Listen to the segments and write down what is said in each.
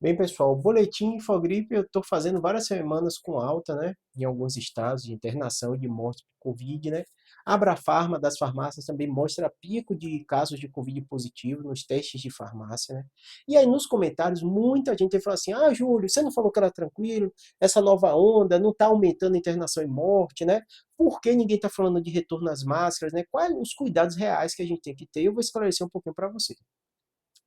Bem, pessoal, o boletim Infogripe eu estou fazendo várias semanas com alta, né? Em alguns estados de internação e de morte por Covid, né? A Abrafarma das farmácias também mostra pico de casos de Covid positivo nos testes de farmácia, né? E aí nos comentários muita gente falou assim: Ah, Júlio, você não falou que era tranquilo? Essa nova onda não está aumentando a internação e morte, né? Por que ninguém está falando de retorno às máscaras, né? Quais os cuidados reais que a gente tem que ter? Eu vou esclarecer um pouquinho para você.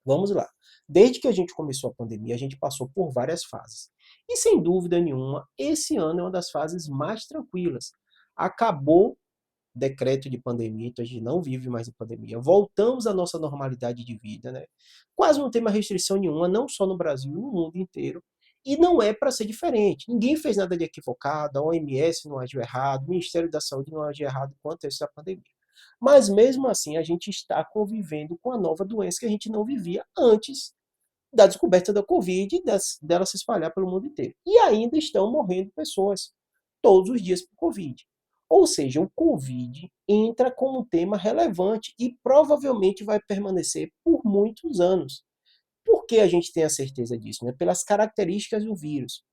Vamos lá. Desde que a gente começou a pandemia, a gente passou por várias fases. E sem dúvida nenhuma, esse ano é uma das fases mais tranquilas. Acabou o decreto de pandemia, então a gente não vive mais em pandemia. Voltamos à nossa normalidade de vida, né? Quase não tem mais restrição nenhuma, não só no Brasil, no mundo inteiro. E não é para ser diferente. Ninguém fez nada de equivocado, a OMS não agiu errado, o Ministério da Saúde não agiu errado quanto a essa pandemia. Mas mesmo assim, a gente está convivendo com a nova doença que a gente não vivia antes da descoberta da Covid e dela se espalhar pelo mundo inteiro. E ainda estão morrendo pessoas todos os dias por Covid. Ou seja, o Covid entra como um tema relevante e provavelmente vai permanecer por muitos anos. Por que a gente tem a certeza disso? Né? Pelas características do vírus.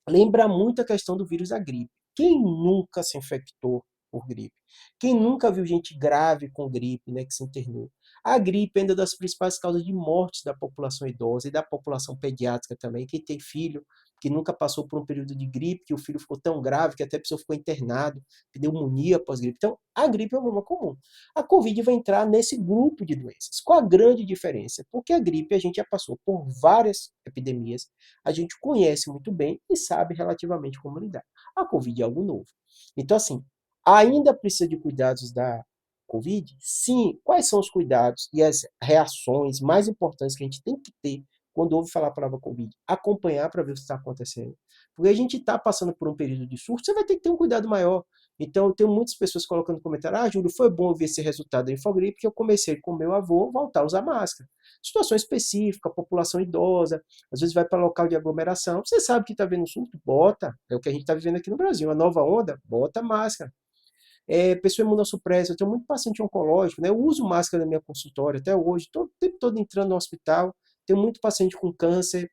Lembra muito a questão do vírus da gripe. Quem nunca se infectou por gripe? Quem nunca viu gente grave com gripe, né, que se internou? A gripe é uma das principais causas de mortes da população idosa e da população pediátrica também. Quem tem filho que nunca passou por um período de gripe, que o filho ficou tão grave que até a pessoa ficou internado, pneumonia pós-gripe. Então, a gripe é um problema comum. A Covid vai entrar nesse grupo de doenças. Qual a grande diferença? Porque a gripe a gente já passou por várias epidemias, a gente conhece muito bem e sabe relativamente como lidar. A Covid é algo novo. Então, assim, ainda precisa de cuidados da Covid? Sim. Quais são os cuidados e as reações mais importantes que a gente tem que ter quando ouve falar a palavra Covid? Acompanhar para ver o que está acontecendo. Porque a gente está passando por um período de surto, você vai ter que ter um cuidado maior. Então, eu tenho muitas pessoas colocando no comentário: Ah, Júlio, foi bom ver esse resultado da Infogripe, que eu comecei com meu avô a voltar a usar máscara. Situação específica, população idosa, às vezes vai para local de aglomeração. Você sabe que está vendo um surto? Bota. É o que a gente está vivendo aqui no Brasil. A nova onda, bota máscara. Pessoa imunossupressa, eu tenho muito paciente oncológico, né? Eu uso máscara na minha consultória até hoje, todo, o tempo todo entrando no hospital. Tenho muito paciente com câncer,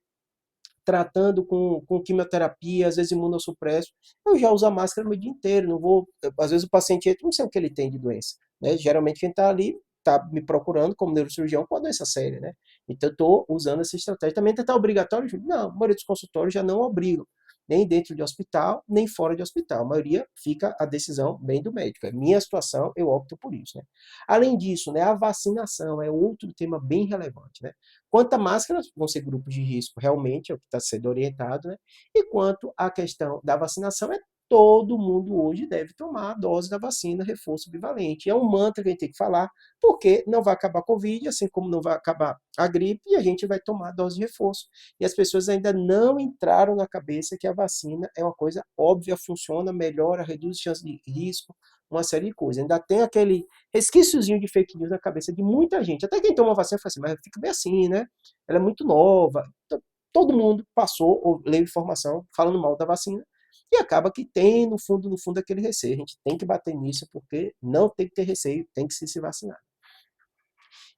tratando com quimioterapia, às vezes imunossupresso. Eu já uso a máscara o dia inteiro, não vou. Às vezes o paciente entra, não sei o que ele tem de doença. Né? Geralmente quem está ali está me procurando como neurocirurgião com a doença séria, né? Então eu estou usando essa estratégia. Também está obrigatório? Não, a maioria dos consultórios já não obrigam, nem dentro de hospital, nem fora de hospital. A maioria fica a decisão bem do médico. É minha situação, eu opto por isso, né? Além disso, né, a vacinação é outro tema bem relevante, né? Quanto a máscaras, vão ser grupos de risco, realmente, é o que está sendo orientado, né? E quanto à questão da vacinação, todo mundo hoje deve tomar a dose da vacina reforço bivalente. É um mantra que a gente tem que falar, porque não vai acabar a Covid, assim como não vai acabar a gripe, e a gente vai tomar a dose de reforço. E as pessoas ainda não entraram na cabeça que a vacina é uma coisa óbvia, funciona, melhora, reduz chance de risco, uma série de coisas. Ainda tem aquele resquíciozinho de fake news na cabeça de muita gente. Até quem toma vacina fala assim, mas fica bem assim, né? Ela é muito nova. Então, todo mundo passou ou leu informação falando mal da vacina e acaba que tem, no fundo, aquele receio. A gente tem que bater nisso porque não tem que ter receio, tem que se vacinar.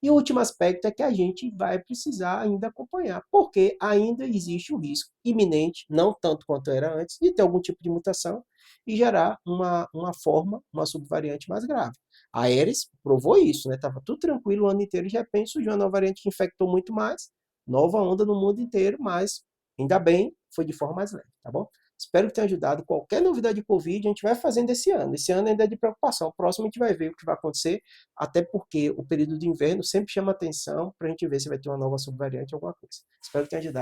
E o último aspecto é que a gente vai precisar ainda acompanhar, porque ainda existe um risco iminente, não tanto quanto era antes, de ter algum tipo de mutação e gerar uma forma, uma subvariante mais grave. A Aeres provou isso, né? Estava tudo tranquilo o ano inteiro e de repente surgiu uma nova variante que infectou muito mais, nova onda no mundo inteiro, mas ainda bem, foi de forma mais leve, tá bom? Espero que tenha ajudado. Qualquer novidade de Covid, a gente vai fazendo esse ano. Esse ano ainda é de preocupação. O próximo a gente vai ver o que vai acontecer, até porque o período de inverno sempre chama atenção para a gente ver se vai ter uma nova subvariante ou alguma coisa. Espero que tenha ajudado.